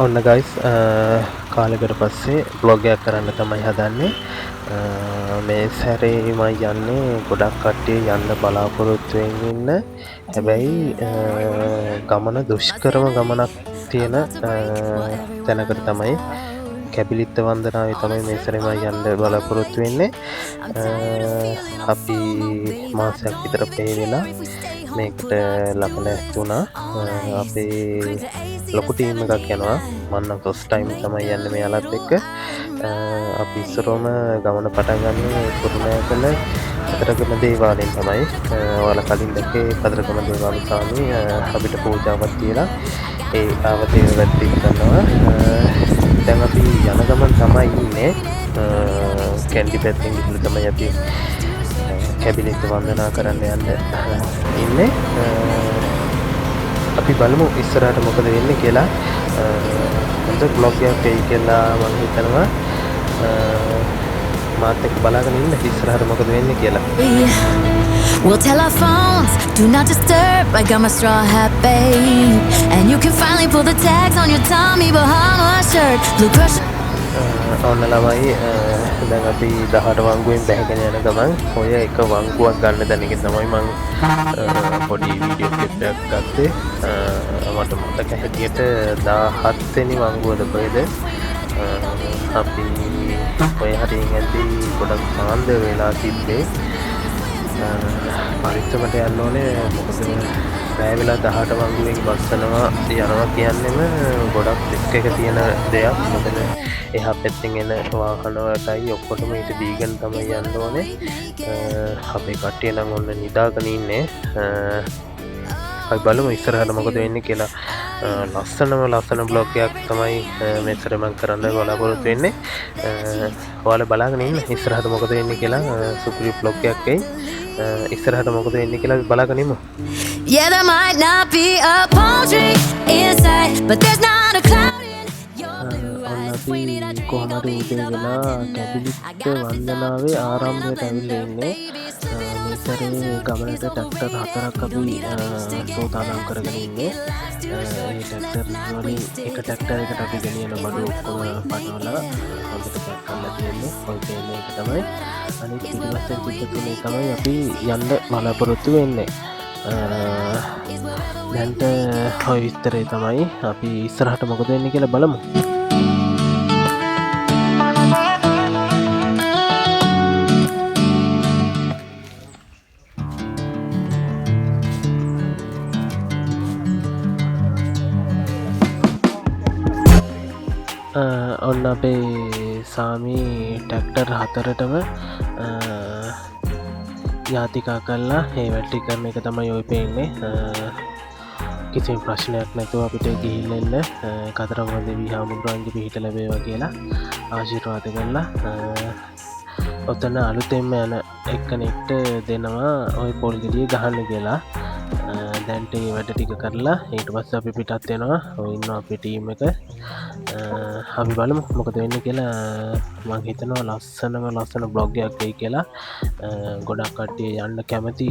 ඔන්න ගයිස් කාලෙකට පස්සේ බ්ලොග් එකක් කරන්න තමයි හදන්නේ. මේ සැරේ මම යන්නේ ගොඩක් කට්ටිය යන්න බලාපොරොත්තුවෙන් ඉන්න. හැබැයි ගමන දුෂ්කරම ගමනක් තියෙන තැනකට තමයි කැබිලිත්ත වන්දනාවේ තමයි මේ සැරේ මම යන්න බලාපොරොත්තු වෙන්නේ. අපි මාසයක් විතර පේ වෙලා මේකට ලබලා ඇතුණා. අපේ ලොකු ටීම් එකක් යනවා. මම ෆස්ට් ටයිම් තමයි යන්නේ මෙයාලත් එක්ක. අපි ඉස්සරෝම ගමන පටන් ගන්නේ කුරුණෑගල කතරගම දේවාලයෙන් තමයි. ඔයාලා කලින් දැක්කේ කතරගම දේවාල ස්වාමී අපිට පූජාවක් තියලා ඒ ආවතේ වැටි කරනවා. දැන් අපි යන ගමන් තමයි ඉන්නේ. කැන්ඩි පැත්තෙන් ගිහලා තමයි අපි කැබිනෙත් වන්දනා කරන්න යන්න ඉන්නේ. අපි බලමු ඉස්සරහට මොකද වෙන්නේ කියලා. හොඳ බ්ලොග් එකක් එයි කියලා මම හිතනවා. මාත් එක්ක බලාගෙන ඉන්න ඉස්සරහට මොකද වෙන්නේ කියලා. We'll tell our phones, do not disturb. I got my straw hat, babe. And you can finally pull the tags on your Tommy Bahama shirt. Blue crush. ඔන්න ළමයි දැන් අපි 18 වංගුවෙන් බැහැගෙන යන ගමන් ඔය එක වංගුවක් ගන්න දැනගෙන තමයි මම පොඩි වීඩියෝ ක්ලිප් එකක් ගත්තේ. මට මතක හැටියට 17 වෙනි වංගුවද කොහෙද අපි ඔය හරියෙන් ඇද්දි ගොඩක් සාන්ද වෙලා තිබ්බේ. පරිස්සමට යන්න ඕනේ. මොකද රෑ වෙලා 18 වංගුවෙන් බස්සනවා යනවා කියන්නෙම ගොඩක් රිස්ක් එක තියෙන දෙයක්. මොකද එහා පැත්තෙන් එන වාහන වලටයි ඔක්කොටම ඊට දීගෙන තමයි යන්න ඕනේ. අපේ කට්ටිය නම් ඔන්න නිදාගෙන ඉන්නේ. අපි බලමු ඉස්සරහට මොකද වෙන්නේ කියලා. ලස්සන බ්ලොග් එකක් තමයි මේ සැරේ මම කරන්න බලාපොරොත්තු වෙන්නේ. ඔයාලා බලාගෙන ඉන්න ඉස්සරහට මොකද වෙන්නේ කියලා. සුපිරි බ්ලොග් එකක් එයි. ඉස්සරහට මොකද වෙන්නේ කියලා බලාගෙන ඉමු. Yeah, there might not be a palm tree inside, but there's not a cloud in your blue eyes. කොහොමද උදේ වෙලා කැබිලිත්ත වන්දනාවේ ආරම්භයට ඇවිල්ලා ඉන්නේ. මේ සැරේ ගමනට ට්‍රැක්ටර් 4ක් අපි සෝදානම් කරගෙන ඉන්නේ. ඒ ට්‍රැක්ටර් වලින් එක ට්‍රැක්ටර් එකට අපි ගෙනියන බඩු ඔක්කොම පටවලා හොඳට පැක් කරලා තියෙන්නේ. ඔය තේන එක තමයි. අනිත් පිටිපස්සෙන් පිට තුනේ තමයි අපි යන්න බලාපොරොත්තු වෙන්නේ. දැන්ට ඔය විස්තරේ තමයි. අපි ඉස්සරහට මොකද වෙන්නේ කියලා බලමු. ඔන්න අපේ සාමී ටැක්ටර් 4ටම යාතිකා කල්ලා ඒ වැට්ටි කරන එක තමයි ඔය පේන්නේ. කිසිම ප්‍රශ්නයක් නැතුව අපිට ගිහිල්ලෙන්න කතරගම දෙවී හාමුදුරුවන්ගේ පිහිට ලැබේවා කියලා ආශිර්වාද කරලා ඔතන අලුතෙන්ම යන එක්කනෙක්ට දෙනවා ඔය පොල් ගෙඩිය ගහන්න කියලා. දැන්ට ඒ වැඩ ටික කරලා ඊට පස්ස අපි පිටත් වෙනවා. ඔය ඉන්න අපේ ටීම් එක. අපි බලමු මොකද වෙන්නේ කියලා. මං හිතනවා ලස්සන බ්ලොග් එකක් වෙයි කියලා. ගොඩක් කට්ටිය යන්න කැමති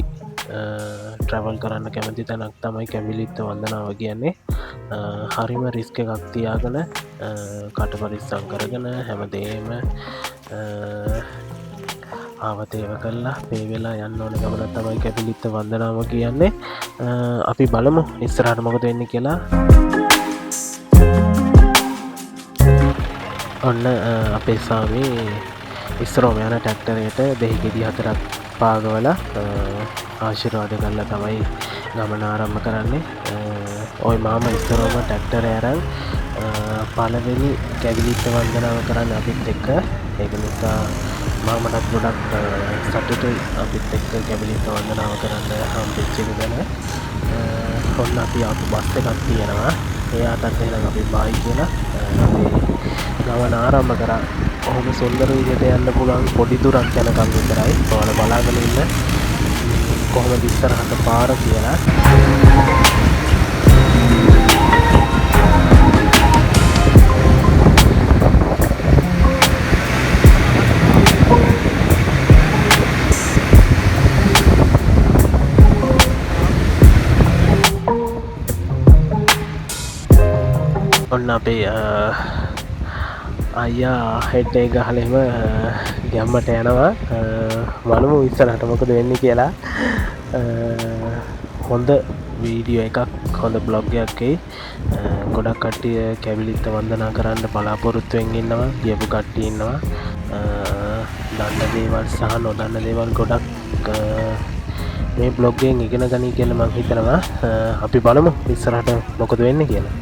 ට්‍රැවල් කරන්න කැමති තැනක් තමයි කැබිලිත්ත වන්දනාව කියන්නේ. හරිම රිස්ක් එකක් තියාගෙන කට පරිස්සම් කරගෙන හැමදේම ආවතේව කරලා පේ වෙලා යන්න ඕන ගමන තමයි කැබිලිත්ත වන්දනාව කියන්නේ. අපි බලමු ඉස්සරහට මොකද වෙන්නේ කියලා. ඔන්න අපේ සාමී ඉස්සරෝම යන ටැක්ටරයට දෙහි ගෙඩි 4ක් පාගවලා ආශිර්වාද කරලා තමයි ගමන ආරම්භ කරන්නේ. ඔය මාම ඉස්සරෝම ටැක්ටර අරන් පළවෙනි කැබිලිත්ත වන්දනාව කරන්න අපිත් එක්ක. ඒක නිසා මාමටත් ගොඩක් සතුටුයි අපිත් එක්ක කැබිලිත්ත වන්දනාව කරන්න හම්බෙච්ච එක ගැන. ඔන්න අපි ආපු බස් එකක් තියෙනවා. එයාටත් එහෙනම් අපි බායි කියලා ගමන ආරම්භ කරා. ඔහොම සුන්දර විදිහට යන්න පුළුවන් පොඩි දුරක් යනකම් විතරයි. ඔයාලා බලාගෙන ඉන්න කොහොමද ඉස්සරහට පාර කියලා. ඔන්න අපේ අයියා හෙඩ් එක ගහලෙම ගැම්මට යනවා බලමු ඉස්සරහට මොකද වෙන්නේ කියලා හොඳ වීඩියෝ එකක් හොඳ බ්ලොග්ගයක්කේ ගොඩක් කට්ටිය කැවිලිත්ත වන්දනා කරන්න බලාපොරොත්තුවෙන් ඉන්නවා ගියපු කට්ටිය ඉන්නවා දන්න දේවල් සහ නොදන්න දේවල් ගොඩක් මේ බ්ලොග්ගෙන් ඉගෙන ගනී කියල මං හිතනවා අපි බලමු ඉස්සරහට මොකද වෙන්න කියලා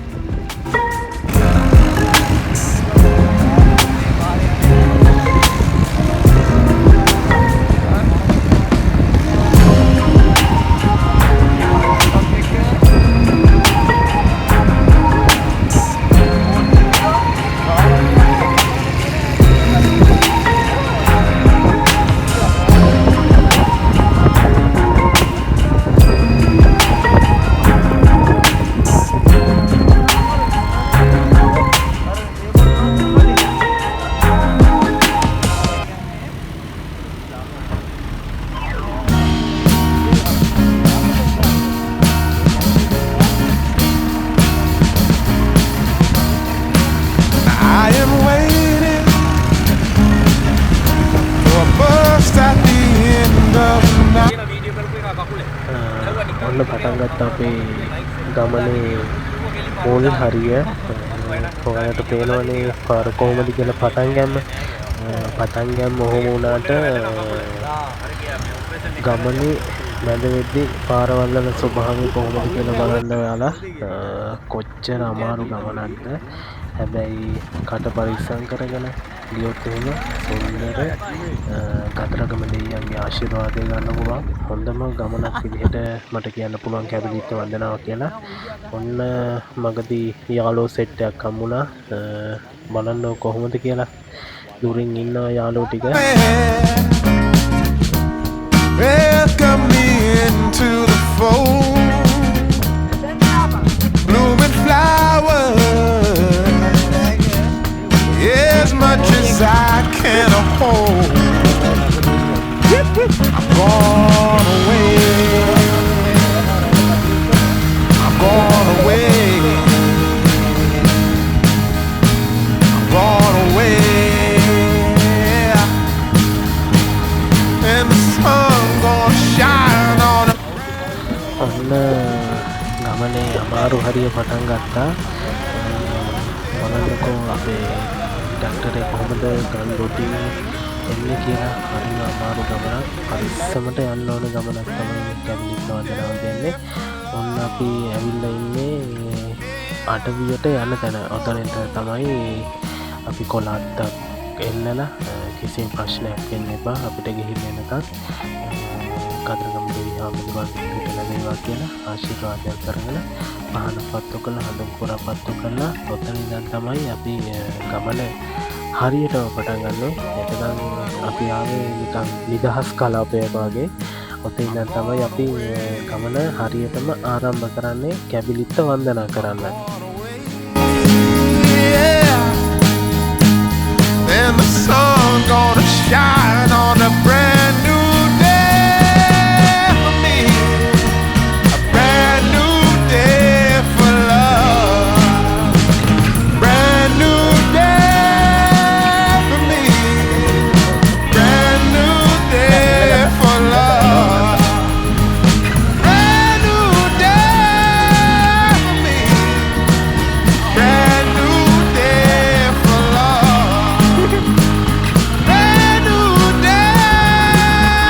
ඔන්න පටන්ගත් අපේ ගමනේ මූල් හරිය ඔයාලට පේනවනේ පාර කොහොමද කියලා පටන්ගැම් ඔහොම වුණාට ගමනේ මැද වෙද්දී පාරවල්වල ස්වභාවය කොහොමද කියලා බලන්න ඔයාලා කොච්චර අමාරු ගමනක්ද හැබැයි කට පරිස්සම් කරගෙන ගියොත් එහෙම සුන්දර කතරගම දෙවියන්ගේ ආශිර්වාදය ගන්න පුළුවන් හොඳම ගමනක් විදිහට මට කියන්න පුළුවන් කැවිලිත්ත වන්දනාව කියලා ඔන්න මගදී යාළුවෝ සෙට් එකක් හම්බුණා බලන්න කොහොමද කියලා දුරින් ඉන්නවා යාළුවෝ ටික Welcome me into the fold blooming flowers as much as I can hold I'm gone away I'm gone away I'm gone away and the sun gonna shine on it ඔන්න ගමනේ අමාරු හරිය පටන් ගත්තා බලන්නකෝ අපේ ඩක්ටරේ කොහොමද ගන් රොටින් එන්නේ කියලා හරිම අමාරු ගමනක් පරිස්සමට යන්න ඕන ගමනක් තමයි කැවිලිත්ත වන්දනාව කියන්නේ ඔන්න අපි ඇවිල්ලා ඉන්නේ අටවියට යන තැන ඔතනට තමයි අපි කොළාත්තක් එන්නලා කිසිම ප්‍රශ්නයක් වෙන්න එපා අපිට ගිහින් එනකන් කතරගම දෙවි හාමුදුරුවන්ට ලැබේවා කියලා ආශිර්වාදයක් කරගෙන පහන පත්තු කළා හඳුන් පුරා පත්තු කළා ඔතන ඉඳන් තමයි අපි ගමන හරියටම පටන් ගන්නෙ එතකන් අපි ආවේ නිකන් නිදහස් කලාපයක් වගේ ඔතන ඉඳන් තමයි අපි ගමන හරියටම ආරම්භ කරන්නේ කැවිලිත්ත වන්දනා කරන්න and the sun gonna shine on a brand new day for me a brand new day for love brand new day for me brand new day for love brand new day for me brand new day for love brand new day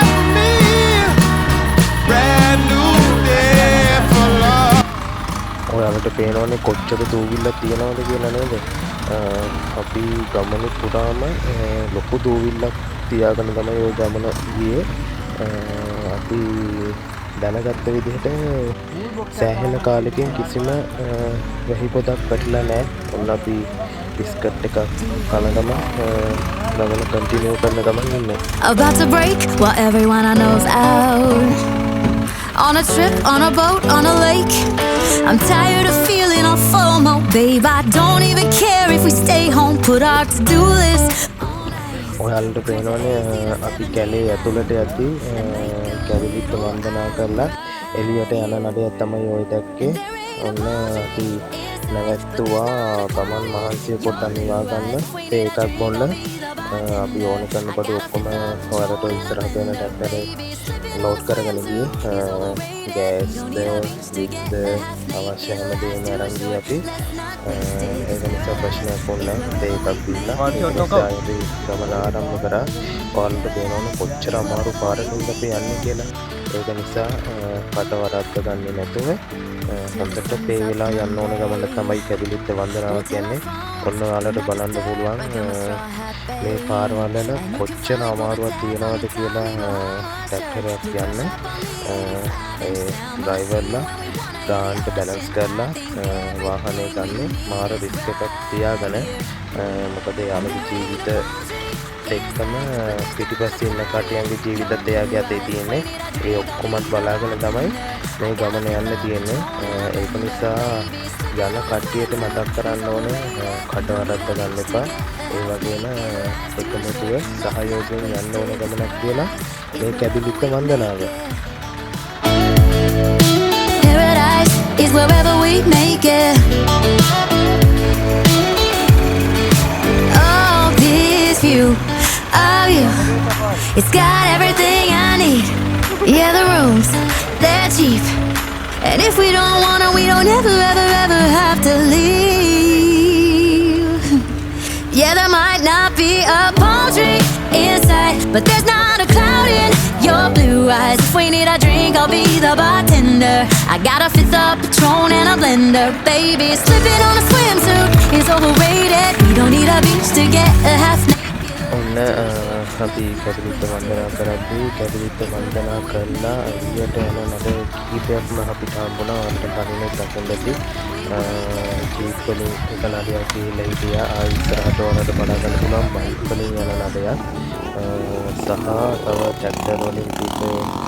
for me brand new day for love ඔයාලට පේනවනේ කොච්චර දූවිල්ලක් තියෙනවද කියලා නේද අපි ගමන පුරාම ලොකු දූවිල්ලක් තියාගෙන තමයි ওই ගමන ගියේ අපි දැනගත්ත විදිහට සෑහෙන කාලෙකින් කිසිම වැහි පොදක් වැටිලා නැහැ ඔන්න අපි බිස්කට් එකක් කන ගමන් ගමන කන්ටිනියු කරන ගමන් ඉන්නේ About to break while everyone I know's out. On a trip, on a boat, on a lake. I'm tired of feeling all FOMO, babe. I don't even care if we stay home. Put our to-do list. ඔයාලට පේනවනේ අපි කැලේ ඇතුළට යද්දී කැවිලිත්ත වන්දනා කරලා එළියට යන නඩයක් තමයි ඔය දැක්කේ ඔන්න අපි නැවැත්තුවා ගමන් මහන්සිය පොඩ්ඩක් නිවා ගන්න. තේ එකක් බොන්න. අපි ඕන කරන බඩු ඔක්කොම ඔයාලට ඉස්සරහ තියෙන ටැක්ටරේ ලෝඩ් කරගෙන ගියේ. ගෑස්ද විද්ද අවශ්‍ය හැම දෙයක්ම අරන් ගියේ අපි. ඒක නිසා ප්‍රශ්නයක් වුණේ නැහැ. තේ එකක් බීලා ගමන ආරම්භ කරා. ඔයාලට පේනවනේ කොච්චර අමාරු පාරකින්ද අපි යන්නේ කියලා. ඒක නිසා කට වරද්ද ගන්නේ නැතුව හොඳට පේ වෙලා යන්න ඕන ගමන තමයි කැබිලිත්ත වන්දනාව කියන්නේ. ඔන්න ඔයාලට බලන්න පුළුවන් මේ පාරවල කොච්චර අමාරුවක් තියනවද කියලා ට්‍රැක්ටරයක් යන්න. ඒ ඩ්‍රයිවර්ලා ගානට බැලන්ස් කරලා වාහනේ ගන්න මාර රිස්ක් එකක් තියාගෙන මොකද යාළුවෝ ජීවිත එක්කම පිටිපස්සේ ඉන්න කට්ටියන්ගේ ජීවිතත් එයාගේ අතේ තියෙන්නේ. ඒ ඔක්කොමත් බලාගෙන තමයි මේ ගමන යන්න තියෙන්නේ. ඒක නිසා යන කට්ටියට මතක් කරන්න ඕනේ කඩවරද්ද ගන්න එපා. ඒ වගේම එකමුතුව සහයෝගයෙන් යන්න ඕන ගමනක් කියලා මේ කැබිලිත්ත වන්දනාව. Paradise is wherever we make it. Oh, this view of you, it's got everything I need. Yeah, the rooms, they're cheap. And if we don't wanna, we don't ever, ever, ever have to leave. Yeah, there might not be a palm tree inside, but there's not a cloud in your blue eyes. If we need a drink, I'll be the bartender. I got a fifth of Patron and a blender. Baby, slipping on a swimsuit is overrated. We don't need a beach to get a half naked. ඔන්න අපි කැබිලිත්ත වන්දනා කරද්දී කැබිලිත්ත වන්දනා කරලා එළියට යන නඩ කීපයක්ම අපිට හම්බුණා. ඔයාලට කලින් දකින්න ඇති ජීප් වලින් එක නඩයක් ගිහිල්ලා හිටියා. ඉස්සරහට ඔයාලට බලා ගන්න පුළුවන් බයික් වලින් යන නඩයක් සහ තව ට්‍රැක්ටර් වලින් තිබ්බ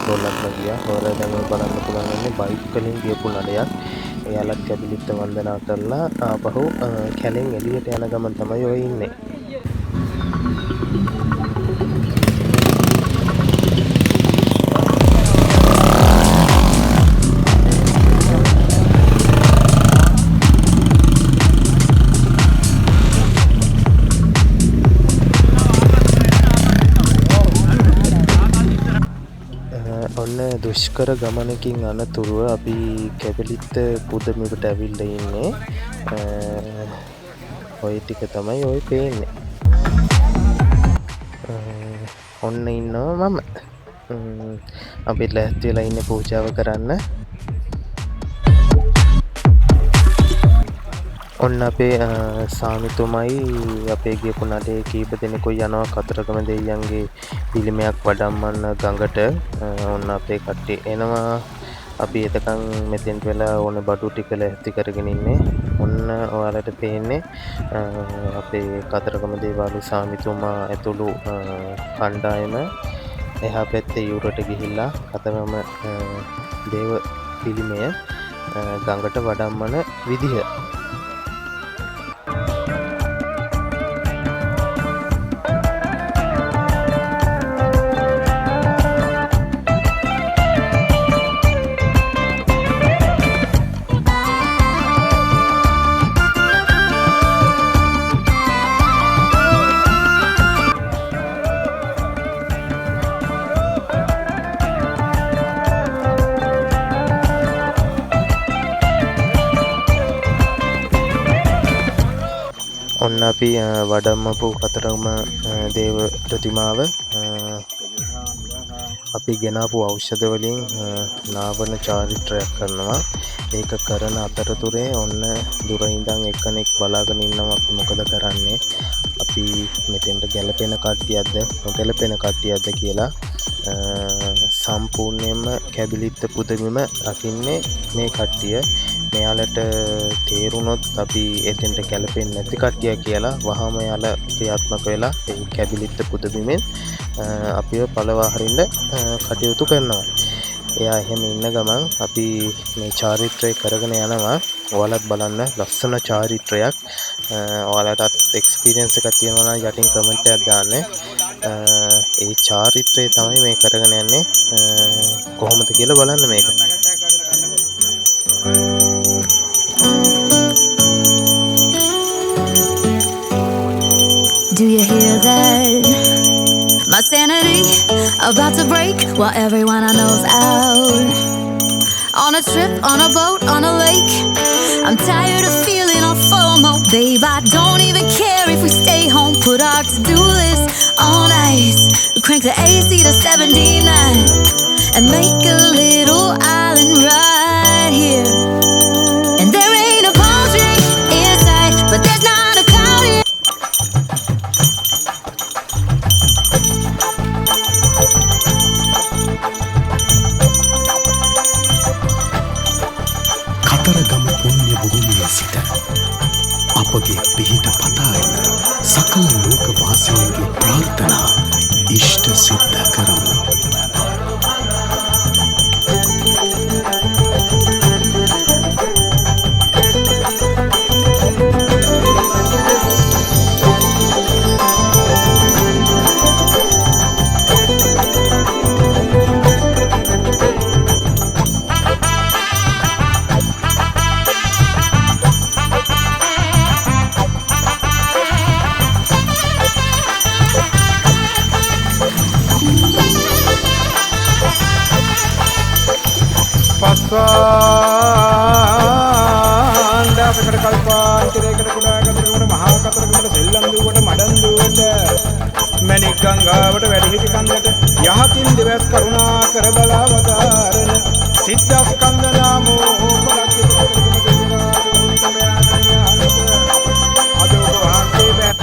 රෝලක් ගියා. ඔයාලා දැන් බලන්න පුළුවන් බයික් වලින් ගියපු නඩයක්. එයාලත් කැබිලිත්ත වන්දනා කරලා ආපහු කැලෙන් එළියට යන ගමන් තමයි ඔය ඉන්නේ. ඔන්න දුෂ්කර ගමනකින් අනතුරුව අපි කැබිලිත්ත පුදමිට ඇවිල්ලා ඉන්නේ. ඔය ටික තමයි ඔය පේන්නේ. ඔන්න ඉන්නවා මම. අපි ලෑස්ති වෙලා ඉන්නේ පූජාව කරන්න. ඔන්න අපේ සාමිතුමයි අපේ ගියපු නඩේ කීප දෙනෙකුයි යනවා කතරගම දෙයියන්ගේ පිළිමයක් වඩම්මන්න ගඟට. ඔන්න අපේ කට්ටිය එනවා. අපි එතකන් මෙතෙන්ට වෙලා ඕන බඩු ටික ලැස්ති කරගෙන ඉන්නේ. ඔන්න ඔයාලට පේන්නේ අපේ කතරගම දේවාලු සාමිතුමා ඇතුළු කණ්ඩායම එහා පැත්තේ යුරට ගිහිල්ලා කතරගම දේව පිළිමය ගඟට වඩම්මන විදිහ. ඔන්න අපි වඩම්මපු කතරගම දේව ප්‍රතිමාව අපි ගෙනාපු ඖෂධ වලින් නාවන චාරිත්‍රයක් කරනවා. ඒක කරන අතරතුරේ ඔන්න දුර ඉඳන් එක්කෙනෙක් බලාගෙන ඉන්නවා අපි මොකද කරන්නේ, අපි මෙතෙන්ට ගැලපෙන කට්ටියක්ද නොගැලපෙන කට්ටියක්ද කියලා. සම්පූර්ණයෙන්ම කැබිලිත්ත පුදබිම රකින්නේ මේ කට්ටිය. මෙයාලට තේරුණොත් අපි එතෙන්ට ගැලපෙන්නේ නැති කට්ටිය කියලා වහාම යාලා ක්‍රියාත්මක වෙලා ඒ කැබිලිත්ත පුදබිමෙන් අපිව පළවා හරින්න කටයුතු කරනවා. එයා එහෙම ඉන්න ගමන් අපි මේ චාරිත්‍රය කරගෙන යනවා. ඔයාලත් බලන්න ලස්සන චාරිත්‍රයක්. ඔයාලටත් එක්ස්පීරියන්ස් එකක් තියෙනවා නම් යටින් කමෙන්ට් එකක් දාන්න. ඒ චාරිත්‍රය තමයි මේ කරගෙන යන්නේ. කොහොමද කියලා බලන්න මේක. sanity about to break while everyone I know's out. On a trip, on a boat, on a lake. I'm tired of feeling all FOMO, babe. I don't even care if we stay home. Put our to-do list on ice. We crank the AC to 79 and make a little island right here. And there ain't a palm tree in sight, but there's not a cloud in. Kataragama පුණ්‍ය භූමියේ සිට අපගේ පිහිට පතායන සකල ලෝක වාසීන්ගේ ප්‍රාර්ථනා ඉෂ්ට සිද්ධ කරමු. පාණ්ඩාසකට කල්පාන් තිරයකට කුඩා කතරගමට මහා කතරගමට සෙල්ලම් දුවට මඩන් දුවට මැණික් ගංගාවට වැඩිහිටි කන්දට යහතින් දෙවස් කරුණා කර බලා වදාරන සිද්ධාස් කන්ද නාමෝ බලක්කිත කතරගම දෙවිනා අදෝ වහන්සේ බෑ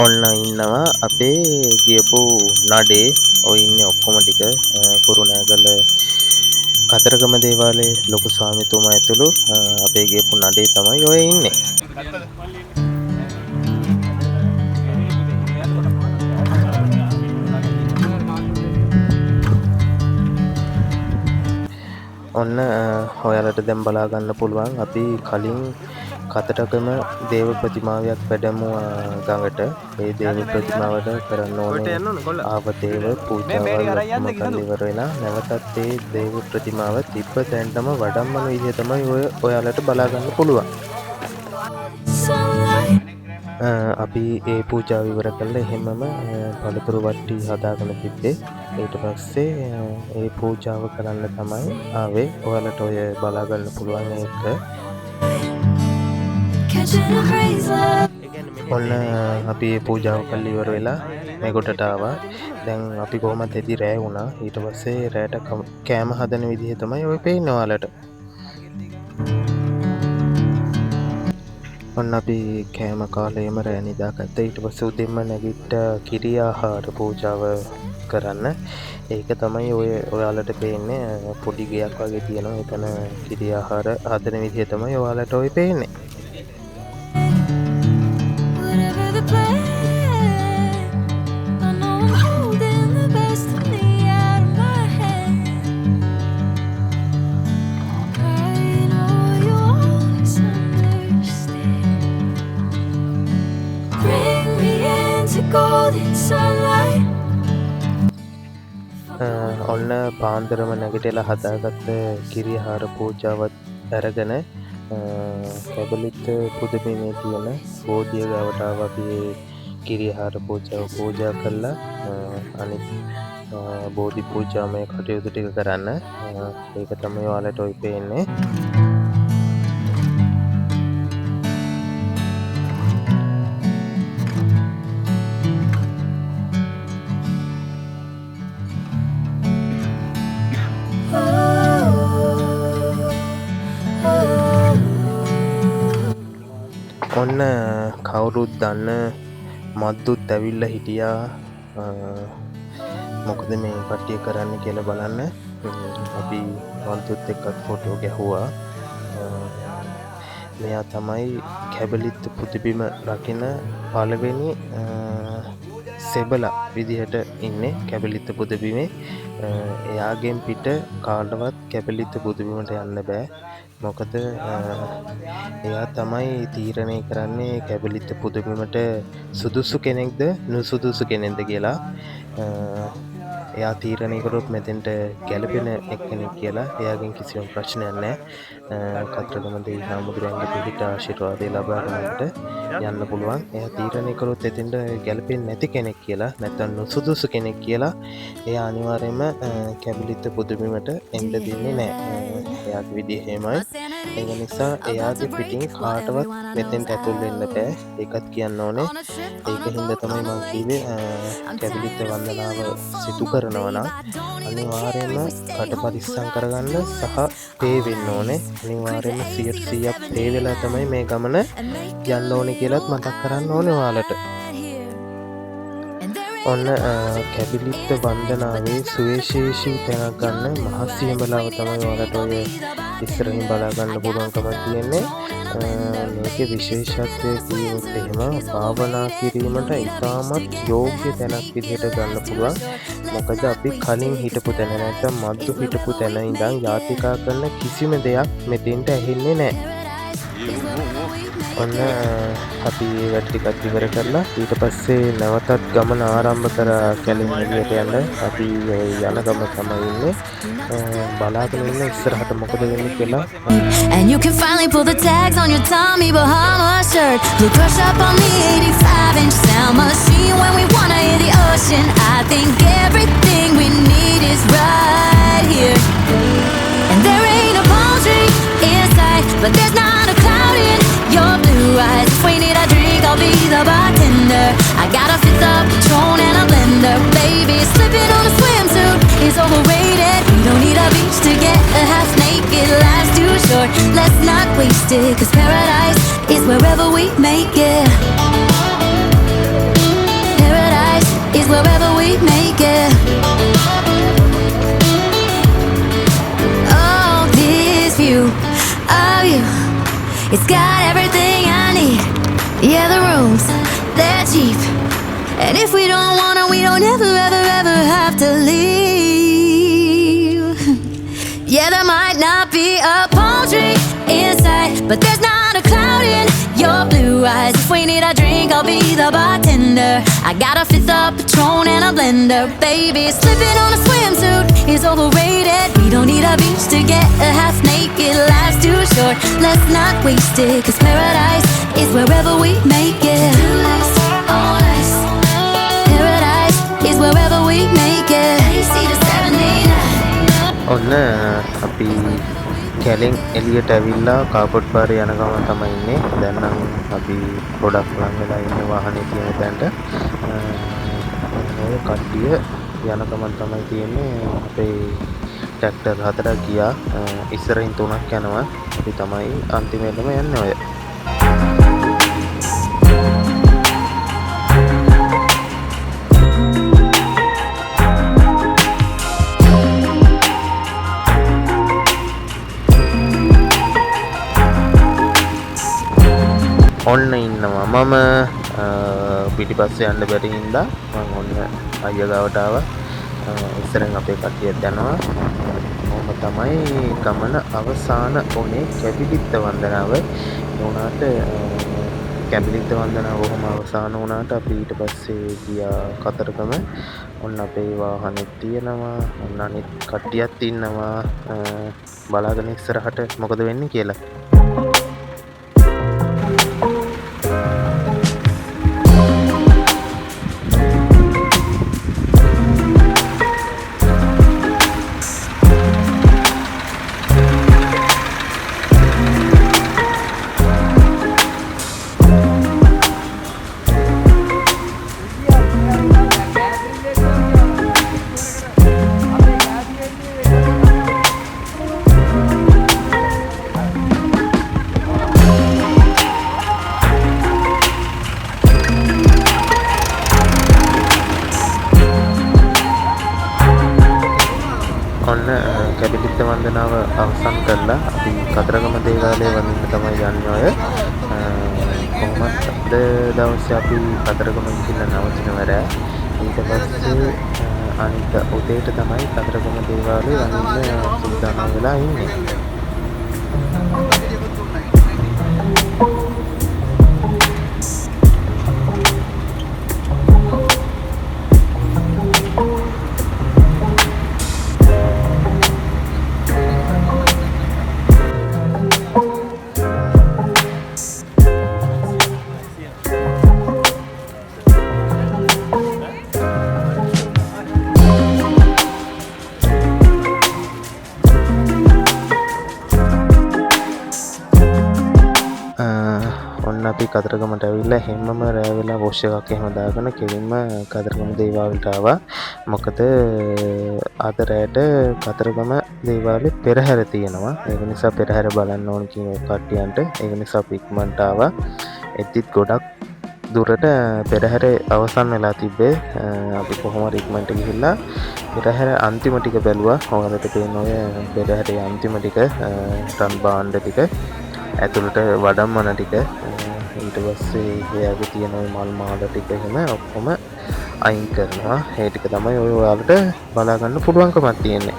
ඔන්න ඉන්නවා අපේ ගියපු නඩේ ඔය ඉන්නේ ඔක්කොම ටික කුරුණෑගල කතරගම දේවාලයේ ලොකු ස්වාමීතුමා ඇතුළු අපේ ගියපු නඩේ තමයි ඔය ඉන්නේ. ඔන්න ඔයාලට දැන් බලා ගන්න පුළුවන් අපි කලින් කතරගම දේව ප්‍රතිමාවක් වැඩමුවා ගඟට. ඒ දේව ප්‍රතිමාවට කරන්න ඕනේ ආවතේව පූජාවල් කරන්න ඉවර වෙලා නැවතත් ඒ දේව ප්‍රතිමාව තිබ්බ තැනටම වඩම්මන විදිය තමයි ඔයාලට බලා ගන්න පුළුවන්. අපි ඒ පූජාව ඉවර කළා. එහෙමම පළතුරු වට්ටි හදාගෙන තිබ්බේ. ඊට පස්සේ ඒ පූජාව කරන්න තමයි ආවේ. ඔයාලට ඔය බලා ගන්න පුළුවන් එක. ඔන්න අපි පූජාව කරලා ඉවර වෙලා මේ කොටට ආවා. දැන් අපි කොහොමද එදි රෑ වුණා. ඊට පස්සේ රෑට කෑම හදන විදිහ තමයි ඔය පේන්නේ ඔයාලට. ඔන්න අපි කෑම කාලේම රෑ නිදාගත්තා. ඊට පස්සේ උදෙන්ම නැගිට කිරි ආහාර පූජාව කරන්න. ඒක තමයි ඔයාලට පේන්නේ පොඩි ගයක් වගේ තියෙනවා. එතන කිරි ආහාර හදන විදිහ තමයි ඔයාලට ඔය පේන්නේ. ඔන්න පාන්දරම නැගිටලා හදාගත්ත කිරි ආහාර පූජාවත් අරගෙන කැබලිත්ත පුදබිමේ තියෙන බෝධිය ගාවට ආවා. අපි කිරිහාර පූජා කරලා අනිත් බෝධි පූජාමය කටයුතු ටික කරන්න. ඒක තමයි ඔයාලට ඔය පේන්නේ. ඔන්න කවුරුත් දන්න මද්දුත් ඇවිල්ලා හිටියා. මොකද මේ කට්ටිය කරන්න කියලා බලන්න. අපි මද්දුත් එක්කත් ෆොටෝ ගැහුවා. මෙයා තමයි කැබලිත්ත පුදබිම රකින පළවෙනි සෙබලා විදිහට ඉන්නේ කැබලිත්ත පුදබිමේ. එයාගෙන් පිට කාටවත් කැබලිත්ත පුදබිමට යන්න බෑ. මොකද එයා තමයි තීරණය කරන්නේ කැබලිත්ත පුදබිමට සුදුසු කෙනෙක්ද නුසුදුසු කෙනෙක්ද කියලා. එයා තීරණය කරොත් මෙතෙන්ට ගැලපෙන එක්කෙනෙක් කියලා. එයාගෙන් කිසිම ප්‍රශ්නයක් නැහැ. කතරගම දෙවි හාමුදුරුවන්ගේ පිහිට ආශිර්වාදය ලබා ගන්නට යන්න පුළුවන්. එයා තීරණය කරොත් එතෙන්ට ගැලපෙන්නේ නැති කෙනෙක් කියලා, නැත්නම් නුසුදුසු කෙනෙක් කියලා, එයා අනිවාර්යයෙන්ම කැබලිත්ත පුදබිමට එන්න දෙන්නේ නැහැ. එයාගේ විදිහ එහෙමයි. ඒක නිසා එයාගේ පිටින් කාටවත් මෙතෙන්ට ඇතුල් වෙන්න බෑ. ඒකත් කියන්න ඕනේ. ඒක හින්දා තමයි මම කිව්වේ කැබලිත්ත වන්දනාව සිදු කරනවා නම් අනිවාර්යයෙන්ම කට පරිස්සම් කරගන්න සහ පේ වෙන්න ඕනේ. අනිවාර්යයෙන්ම 100% පේ වෙලා තමයි මේ ගමන යන්න ඕනේ කියලාත් මතක් කරන්න ඕනේ ඔයාලට. ඔන්න කැබලිත්ත වන්දනාවේ සුවිශේෂී තැනක් ගන්න මහසියඹලාව තමයි ඔයාලට ඔය ඉස්සරහින් බලා ගන්න පුළුවන්කම තියෙන්නේ. මේකේ විශේෂත්වය කියොත් එහෙම භාවනා කිරීමට ඉතාමත් යෝග්‍ය තැනක් විදිහට ගන්න පුළුවන්. මොකද අපි කලින් හිටපු තැන නැත්නම් මද්දු හිටපු තැන ඉඳන් යාතිකා කරන කිසිම දෙයක් මෙතෙන්ට ඇහෙන්නේ නැහැ. ඔන්න අපි වැඩ ටිකක් ඉවර කරලා ඊට පස්සේ නැවතත් ගමන ආරම්භ කරා කැලේ එළියට යන්න. අපි යන ගම තමයි ඉන්නේ. බලාගෙන ඉන්න ඉස්සරහට මොකද වෙන්නේ කියලා. And you can finally pull the tags on your Tommy Bahama shirt. Blue crush up on the 85-inch sound machine when we wanna hear the ocean. I think everything we need is right here. And there ain't a palm tree in sight, but there's not a cloud in your blue eyes. If we need a drink, I'll be the bartender. I got a fifth of Patron and a blender. Baby, slipping on a swimsuit is overrated. We don't need a beach to get a half naked. Life's too short, let's not waste it. 'Cause paradise is wherever we make it. Paradise is wherever we make it. Oh, this view of you, it's got everything I need. Yeah, the rooms, they're cheap. And if we don't wanna, we don't ever, ever, ever have to leave. Yeah, there might not be a palm tree inside, but there's not a cloud in your blue eyes. If we need a drink, I'll be the bartender. I got a fifth of Patron and a blender. Baby, slipping on a swimsuit is overrated. We don't need a beach to get a half naked. Life's too short, let's not waste it. 'Cause paradise is wherever we make it. Paradise is wherever we make it. ඔන්න අපි කැලෙන් එළියට ඇවිල්ලා කාපොට් පාරේ යන ගමන් තමයි ඉන්නේ. දැන් නම් අපි ගොඩක් ලඟ වෙලා ඉන්නේ වාහනේ තියෙන තැනට. ඔය කට්ටිය යන ගමන් තමයි තියෙන්නේ. අපේ ට්‍රැක්ටර් 4ක් ගියා. ඉස්සරින් 3ක් යනවා. අපි තමයි අන්තිමේටම යන්නේ ඔය. ඔන්න ඉන්නවා මම පිටිපස්සේ යන්න බැරි හින්දා මම ඔන්න අයියා ගාවට ආවා. ඉස්සරෙන් අපේ කට්ටියත් යනවා. මොකද තමයි ගමන අවසාන උනේ කැබලිත්ත වන්දනාව. ඒ වුණාට කැබලිත්ත වන්දනාව කොහොම අවසාන වුණාට අපි ඊට පස්සේ ගියා කතරගම. ඔන්න අපේ වාහනේ තියෙනවා. ඔන්න අනිත් කට්ටියත් ඉන්නවා. බලාගෙන ඉස්සරහට මොකද වෙන්නේ කියලා. අවසන් කරලා අපි කතරගම දේවාලය වඳින්න තමයි යන්නේ ඔය. කොහොමත් අද දවසේ අපි කතරගම ගිහිල්ලා නවතිනවා. ඊට පස්සේ අනිත් උදේට තමයි කතරගම දේවාලය වඳින්න සූදානම් වෙලා ඉන්නේ. අපි කතරගමට ඇවිල්ලා හැමම රෑ වෙලා වොෂ් එකක් එහෙම දාගෙන කෙලින්ම කතරගම දේවාලයට ආවා. මොකද අද රෑට කතරගම දේවාලේ පෙරහැර තියෙනවා. ඒක නිසා පෙරහැර බලන්න ඕන කියන කට්ටියන්ට ඒක නිසා අපි ඉක්මනට ආවා. එද්දිත් ගොඩක් දුරට පෙරහැරේ අවසන් වෙලා තිබ්බේ. අපි කොහොම හරි ඉක්මනට ගිහිල්ලා පෙරහැර අන්තිම ටික බැලුවා. ඔයාලට පේන ඔය පෙරහැරේ අන්තිම ටික රන් භාණ්ඩ ටික ඇතුළට වඩම්මන ටික ඊට පස්සේ එයාගේ තියෙන ওই මල් මාල ටික එහෙම ඔක්කොම අයින් කරනවා. ඒ ටික තමයි ඔය ඔයාලට බලා ගන්න පුළුවන්කමක් තියෙන්නේ.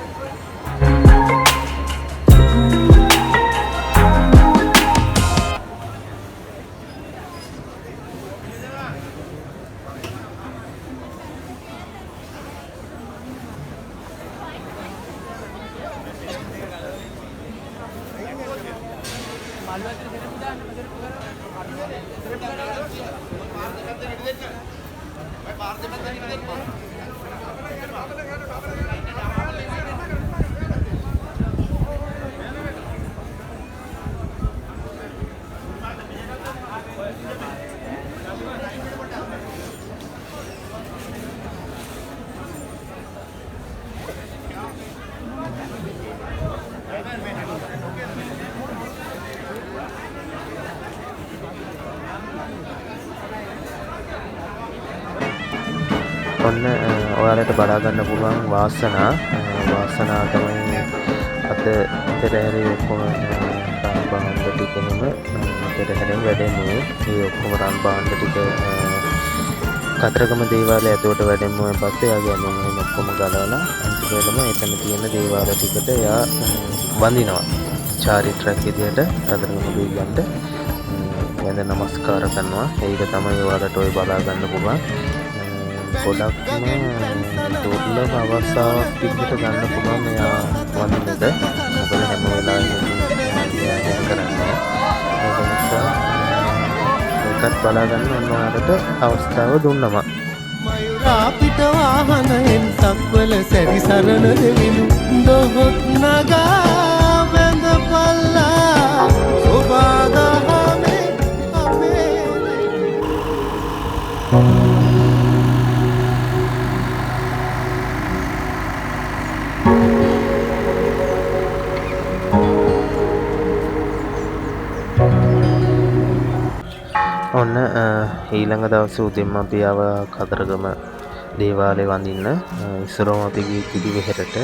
ඔන්න ඔයාලට බලා ගන්න පුළුවන් වාසනා තමයි අද පෙරහැරේ ඔක්කොම රන් භාණ්ඩ ටික එහෙම පෙරහැරෙන් වැඩෙන්නේ. ඒ ඔක්කොම රන් භාණ්ඩ ටික කතරගම දේවාලය ඇතුළට වැඩෙන්නුවෙන් පස්සේ එයාගේ අනුන් එහෙම ඔක්කොම ගලවලා අන්තිමේටම එතන තියෙන දේවාල ටිකට එයා වඳිනවා. චාරිත්‍රාක් විදියට කතරගම දෙවියන්ට වැඳ නමස්කාර කරනවා. ඒක තමයි ඔයාලට ඔය බලා ගන්න පුළුවන්. ගොඩක්ම දුර්ලභ අවස්ථාවක් විදිහට ගන්න පුළුවන් මෙයා වඳින එක. මොකද හැම වෙලාවෙම කරන්නේ. ඒක නිසා ඒකත් බලා ගන්න ඕන ඔයාලට අවස්ථාව දුන්නවා. මයුරා පිට වාහනයෙන් සක්වල සැරිසරන දෙවිලු දොහොත් නගා වැඳපල්ලා සෝබාදහමේ අපේ ඔන්න ඊළඟ දවසේ උදෙන්ම අපි ආවා කතරගම දේවාලය වඳින්න. ඉස්සරහම අපි ගියේ කිරිවෙහෙරට.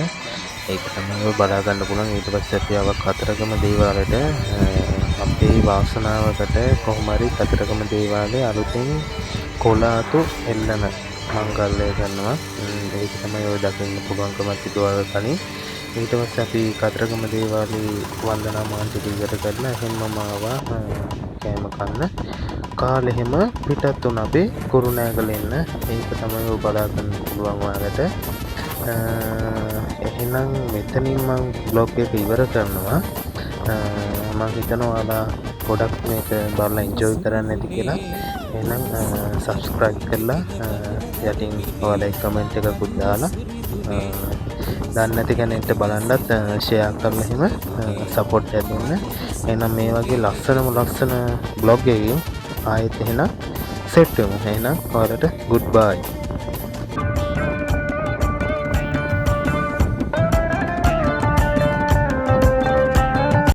ඒක තමයි ඔය බලා ගන්න පුළුවන්. ඊට පස්සේ අපි ආවා කතරගම දේවාලයට. අපේ වාසනාවකට කොහොම හරි කතරගම දේවාලයේ අලුතෙන් කොලාතු එල්ලන මංගල්‍ය කරනවා. ඒක තමයි ඔය දකින්න පුළුවන්කමක් තිබුණා කලින්. ඊට පස්සේ අපි කතරගම දේවාලයේ වන්දනා මාන්ති ඉවර කරලා එහෙමම ආවා කෑම කන්න. කාලෙ එහෙම පිටත් වුණ අපි කුරුණෑගල එන්න. ඒක තමයි ඔය බලා ගන්න පුළුවන් ඔයාලට. එහෙනම් මෙතනින් මම බ්ලොග් එක ඉවර කරනවා. මම හිතනවා ඔයාලා ගොඩක් මේක බලලා එන්ජොයි කරන්න ඇති කියලා. එහෙනම් subscribe කරලා යටින් ඔයාලා කමෙන්ට් එකකුත් දාලා දන්නේ නැති කෙනෙක්ට බලන්නත් ෂෙයා කරලා එහෙම සපෝට් එක දෙන්න. එහෙනම් මේ වගේ ලස්සන බ්ලොග් එකකින් ආයෙත් එහෙනම් සෙට් වෙමු. එහෙනම් ඔයාලට good bye.